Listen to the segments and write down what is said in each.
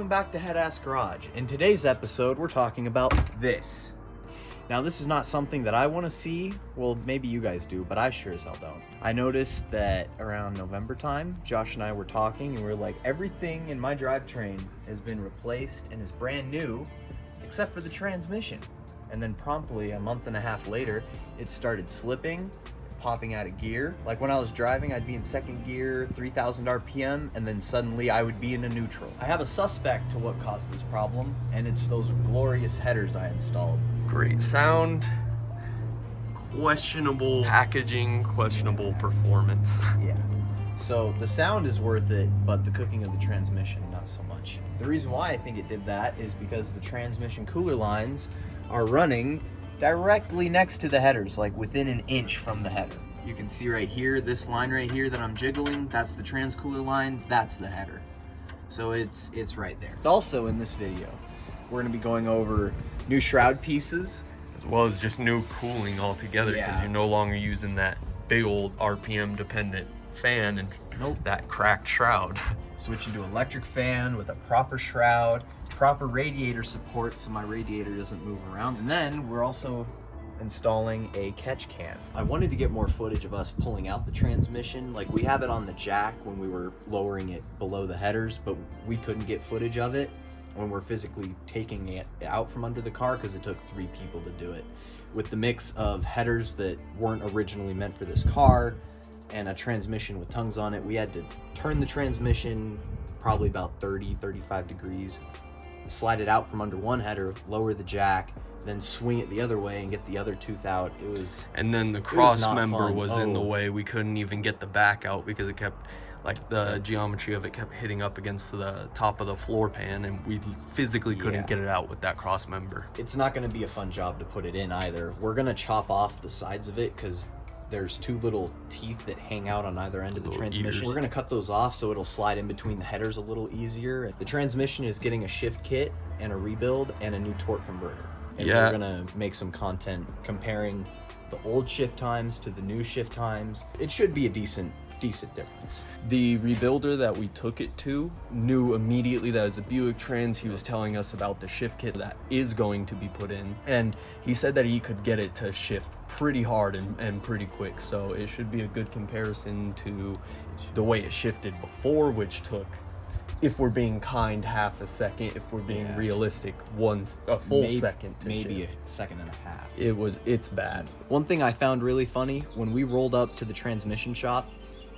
welcome back to Head Ass Garage. In today's episode, we're talking about this. Now, this is not something that I want to see. Well, maybe you guys do, but I sure as hell don't. I noticed that around November time, Josh and I were talking, and we were like, everything in my drivetrain has been replaced and is brand new, except for the transmission. And then promptly, a month and a half later, it started slipping, popping out of gear. Like when I was driving, I'd be in second gear, 3,000 RPM, and then suddenly I would be in a neutral. I have a suspect to what caused this problem, and it's those glorious headers I installed. Great sound, questionable packaging, questionable performance. Yeah. So the sound is worth it, but the cooking of the transmission, not so much. The reason why I think it did that is because the transmission cooler lines are running directly next to the headers, like within an inch from the header. You can see right here, this line right here that I'm jiggling, that's the trans cooler line, that's the header. So it's right there. Also in this video, we're gonna be going over new shroud pieces, As well as just new cooling altogether, because Yeah. you're no longer using that big old RPM dependent fan and that cracked shroud. switching to electric fan with a proper shroud, proper radiator support so my radiator doesn't move around. And then we're also installing a catch can. I wanted to get more footage of us pulling out the transmission. Like we have it on the jack when we were lowering it below the headers, but we couldn't get footage of it when we're physically taking it out from under the car because it took 3 people to do it. With the mix of headers that weren't originally meant for this car and a transmission with tongues on it, we had to turn the transmission probably about 35 degrees, slide it out from under one header, lower the jack, then swing it the other way and get the other tooth out. It was And then the cross not member fun. was in the way. We couldn't even get the back out because it kept, like the geometry of it kept hitting up against the top of the floor pan, and we physically couldn't get it out with that cross member. It's not going to be a fun job to put it in either. We're going to chop off the sides of it because there's 2 little teeth that hang out on either end of the Little transmission. ears. We're going to cut those off so it'll slide in between the headers a little easier. The transmission is getting a shift kit and a rebuild and a new torque converter. And Yeah. we're going to make some content comparing the old shift times to the new shift times. It should be a decent difference. The rebuilder that we took it to knew immediately that it was a Buick trans. He was telling us about the shift kit that is going to be put in, and he said that he could get it to shift pretty hard and pretty quick, so it should be a good comparison to the way it shifted before, which took, if we're being kind, half a second. If we're being realistic, a full second to maybe shift. a second and a half. It's bad. One thing I found really funny, when we rolled up to the transmission shop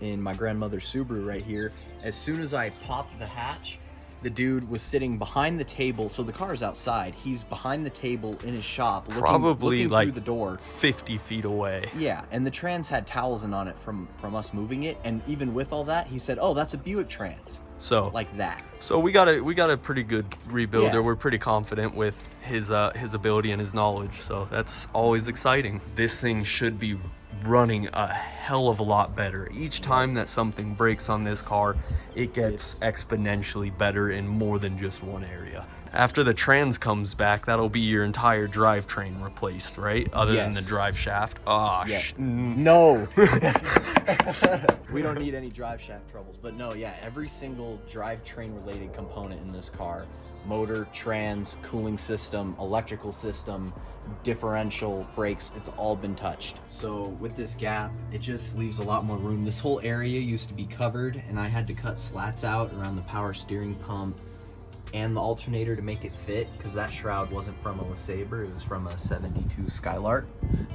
in my grandmother's Subaru right here, as soon as I popped the hatch, the dude was sitting behind the table. So the car's outside. He's behind the table in his shop, looking like through the door. 50 feet away. Yeah, and the trans had towels in on it from us moving it, and even with all that, he said, "Oh, that's a Buick trans." So Like that. So we got a pretty good rebuilder. Yeah. We're pretty confident with his ability and his knowledge. So that's always exciting. This thing should be running a hell of a lot better. Each time that something breaks on this car, it gets exponentially better in more than just one area. After the trans comes back, that'll be your entire drivetrain replaced, right? Other than the drive shaft. No. We don't need any drive shaft troubles. But no, yeah, every single drivetrain related component in this car, motor, trans, cooling system, electrical system, differential, brakes, it's all been touched. So with this gap, it just leaves a lot more room. This whole area used to be covered, and I had to cut slats out around the power steering pump and the alternator to make it fit, because that shroud wasn't from a LeSabre, it was from a 72 Skylark.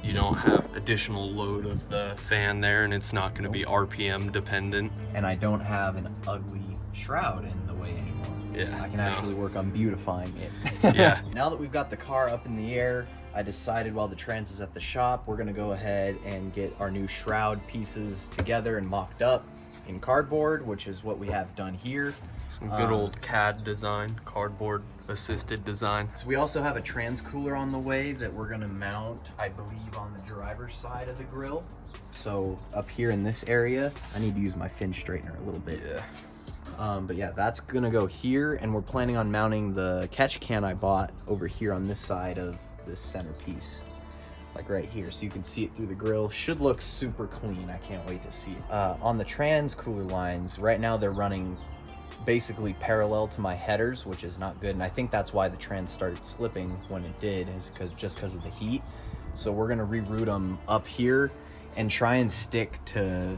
You don't have additional load of the fan there, and it's not going to be RPM dependent. And I don't have an ugly shroud in the way anymore. Yeah, I can actually work on beautifying it. Yeah. Now that we've got the car up in the air, I decided while the trans is at the shop, we're gonna go ahead and get our new shroud pieces together and mocked up in cardboard, which is what we have done here. Some good old CAD design, cardboard assisted design. So we also have a trans cooler on the way that we're gonna mount, I believe, on the driver's side of the grill. So up here in this area, I need to use my fin straightener a little bit. Yeah. But yeah, that's gonna go here, and we're planning on mounting the catch can I bought over here on this side of this centerpiece, like right here, so you can see it through the grill. Should look super clean. I can't wait to see it. On the trans cooler lines, right now they're running basically parallel to my headers, which is not good. And I think that's why the trans started slipping when it did, is because of the heat. So we're gonna reroute them up here and try and stick to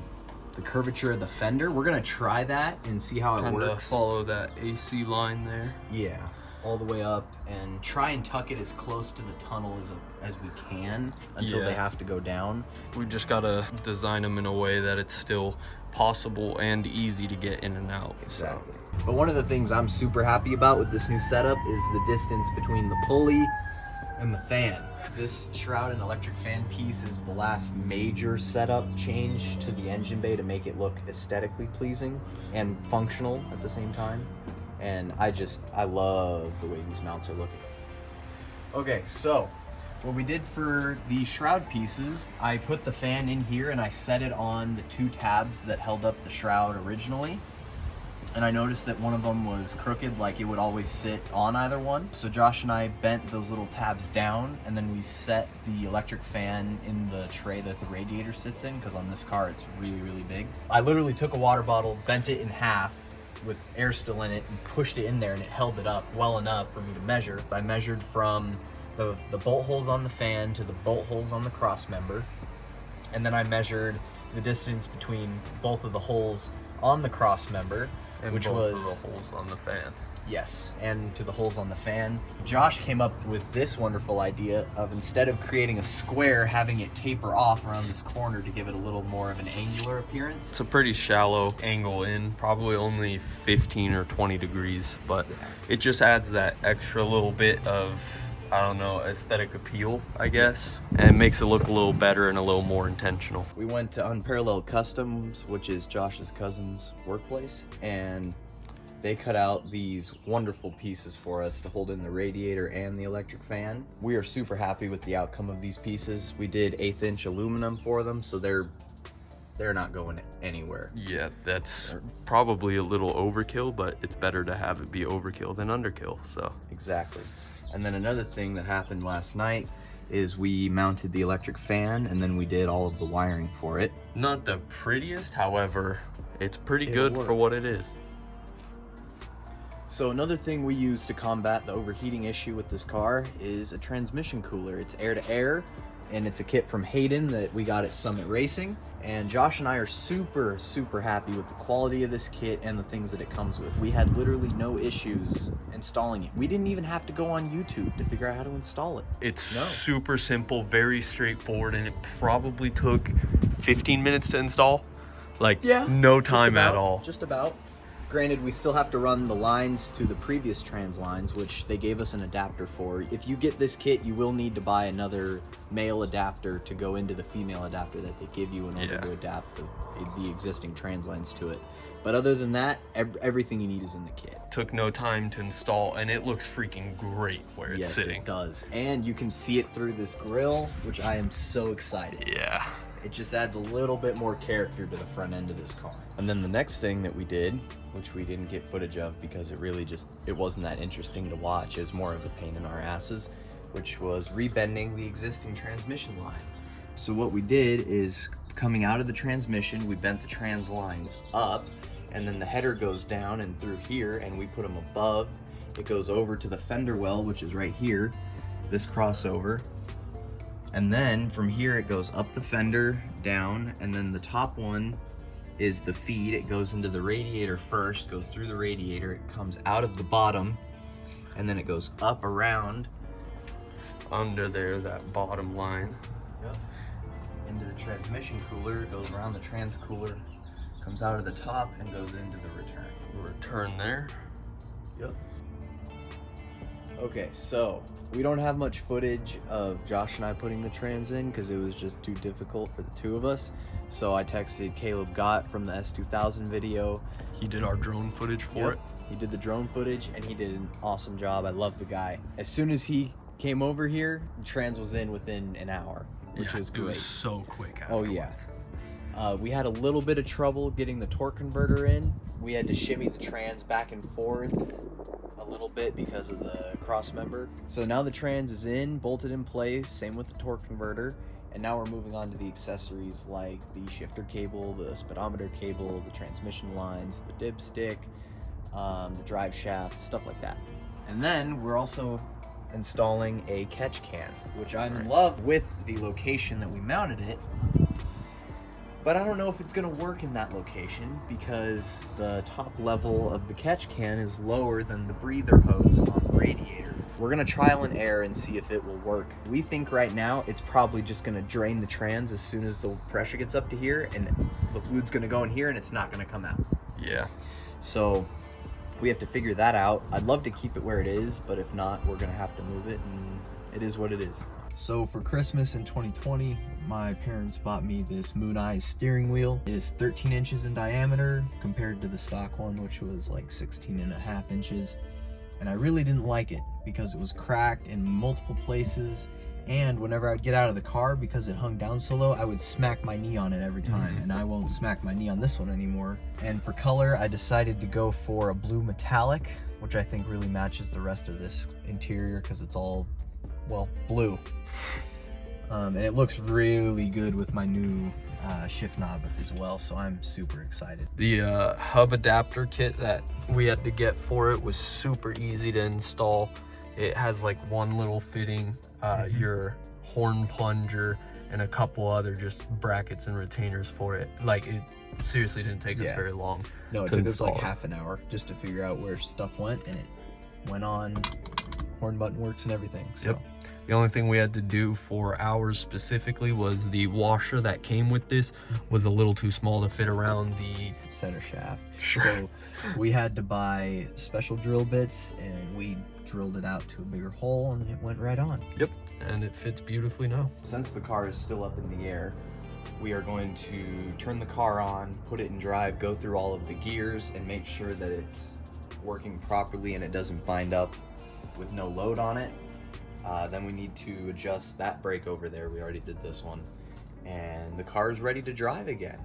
the curvature of the fender. We're gonna try that and see how it works. Follow that AC line there. Yeah, all the way up, and try and tuck it as close to the tunnel as we can until they have to go down. We just gotta design them in a way that it's still possible and easy to get in and out. Exactly. But one of the things I'm super happy about with this new setup is the distance between the pulley and the fan. This shroud and electric fan piece is the last major setup change to the engine bay to make it look aesthetically pleasing and functional at the same time. And I love the way these mounts are looking. Okay, so what we did for the shroud pieces, I put the fan in here and I set it on the 2 tabs that held up the shroud originally. And I noticed that one of them was crooked, like it would always sit on either one. So Josh and I bent those little tabs down, and then we set the electric fan in the tray that the radiator sits in, because on this car it's really, really big. I literally took a water bottle, bent it in half with air still in it, and pushed it in there, and it held it up well enough for me to measure. I measured from the bolt holes on the fan to the bolt holes on the cross member, and then I measured the distance between both of the holes on the cross member, and which both was of the holes on the fan. Yes, and to the holes on the fan. Josh came up with this wonderful idea of, instead of creating a square, having it taper off around this corner to give it a little more of an angular appearance. It's a pretty shallow angle in, probably only 15 or 20 degrees, but it just adds that extra little bit of, I don't know, aesthetic appeal, I guess, and it makes it look a little better and a little more intentional. We went to Unparalleled Customs, which is Josh's cousin's workplace, and they cut out these wonderful pieces for us to hold in the radiator and the electric fan. We are super happy with the outcome of these pieces. We did 1/8" aluminum for them, so they're not going anywhere. Yeah, that's probably a little overkill, but it's better to have it be overkill than underkill, so. Exactly. And then another thing that happened last night is we mounted the electric fan, and then we did all of the wiring for it. Not the prettiest, however, it's pretty good for what it is. So another thing we use to combat the overheating issue with this car is a transmission cooler. It's air to air, and it's a kit from Hayden that we got at Summit Racing. And Josh and I are super, super happy with the quality of this kit and the things that it comes with. We had literally no issues installing it. We didn't even have to go on YouTube to figure out how to install it. It's super simple, very straightforward, and it probably took 15 minutes to install. Like, no time at all. Just about. Granted, we still have to run the lines to the previous trans lines, which they gave us an adapter for. If you get this kit, you will need to buy another male adapter to go into the female adapter that they give you in order to adapt the existing trans lines to it. But other than that, everything you need is in the kit. Took no time to install, and it looks freaking great where it's sitting. Yes, it does. And you can see it through this grill, which I am so excited. Yeah. It just adds a little bit more character to the front end of this car. And then the next thing that we did, which we didn't get footage of because it wasn't that interesting to watch, it was more of a pain in our asses, which was rebending the existing transmission lines. So what we did is, coming out of the transmission, we bent the trans lines up, and then the header goes down and through here, and we put them above. It goes over to the fender well, which is right here, this crossover. And then from here it goes up the fender, down, and then the top one is the feed. It goes into the radiator first, goes through the radiator, it comes out of the bottom, and then it goes up around under there, that bottom line. Yep. Into the transmission cooler, it goes around the trans cooler, comes out of the top, and goes into the return. Return there. Yep. Okay, so we don't have much footage of Josh and I putting the trans in because it was just too difficult for the two of us. So I texted Caleb Gott from the S2000 video. He did our drone footage for it. He did the drone footage, and he did an awesome job. I love the guy. As soon as he came over here, the trans was in within an hour, which was great. It was so quick afterwards. Oh yeah. We had a little bit of trouble getting the torque converter in. We had to shimmy the trans back and forth a little bit because of the cross member. So now the trans is in, bolted in place, same with the torque converter. And now we're moving on to the accessories like the shifter cable, the speedometer cable, the transmission lines, the dipstick. the drive shaft, stuff like that. And then we're also installing a catch can, which I'm in love with the location that we mounted it. But I don't know if it's gonna work in that location because the top level of the catch can is lower than the breather hose on the radiator. We're gonna trial and error and see if it will work. We think right now it's probably just gonna drain the trans as soon as the pressure gets up to here, and the fluid's gonna go in here and it's not gonna come out. Yeah. So we have to figure that out. I'd love to keep it where it is, but if not, we're gonna have to move it, and it is what it is. So for Christmas in 2020, my parents bought me this Moon Eyes steering wheel. It is 13 inches in diameter compared to the stock one, which was like 16.5 inches. And I really didn't like it because it was cracked in multiple places. And whenever I'd get out of the car, because it hung down so low, I would smack my knee on it every time. And I won't smack my knee on this one anymore. And for color, I decided to go for a blue metallic, which I think really matches the rest of this interior because it's all, well, blue. And it looks really good with my new shift knob as well, so I'm super excited. The hub adapter kit that we had to get for it was super easy to install. It has like one little fitting, your horn plunger, and a couple other just brackets and retainers for it. Like, it seriously didn't take us very long. No, it took us like half an hour just to figure out where stuff went, and it went on. Horn button works and everything. So. Yep. The only thing we had to do for ours specifically was the washer that came with this was a little too small to fit around the center shaft. Sure. So we had to buy special drill bits, and we drilled it out to a bigger hole, and it went right on. Yep, and it fits beautifully now. Since the car is still up in the air, we are going to turn the car on, put it in drive, go through all of the gears, and make sure that it's working properly and it doesn't bind up with no load on it. Then we need to adjust that brake over there. We already did this one. And the car is ready to drive again.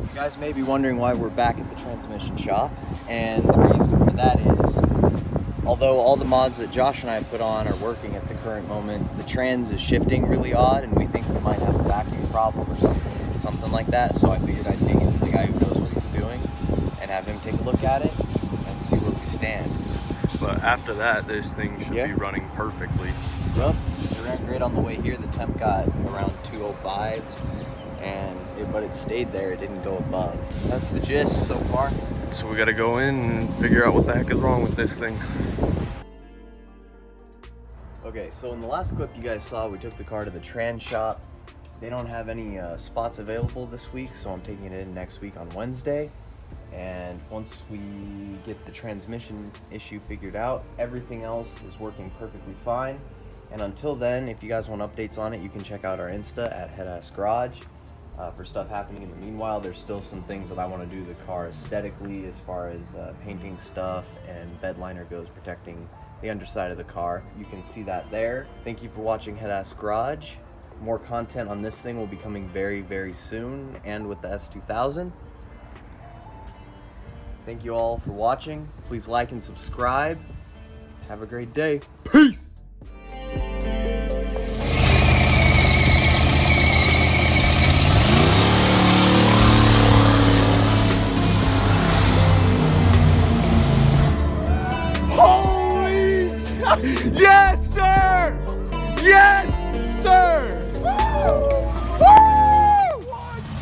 You guys may be wondering why we're back at the transmission shop, and the reason for that is, although all the mods that Josh and I put on are working at the current moment, the trans is shifting really odd, and we think we might have a vacuum problem or something like that. So I figured I'd dig into the guy who knows what he's doing and have him take a look at it and see where we stand. But after that, this thing should Yeah. be running perfectly. Yep, it ran great on the way here. The temp got around 205, but it stayed there. It didn't go above. That's the gist so far. So we gotta go in and figure out what the heck is wrong with this thing. Okay, so in the last clip you guys saw, we took the car to the trans shop. They don't have any spots available this week, so I'm taking it in next week on Wednesday. And once we get the transmission issue figured out, everything else is working perfectly fine. And until then, if you guys want updates on it, you can check out our Insta at Headass Garage for stuff happening in the meanwhile. There's still some things that I want to do the car aesthetically, as far as painting stuff and bed liner goes, protecting the underside of the car. You can see that there. Thank you for watching Headass Garage. More content on this thing will be coming very, very soon, and with the S2000. Thank you all for watching. Please like and subscribe. Have a great day. Peace!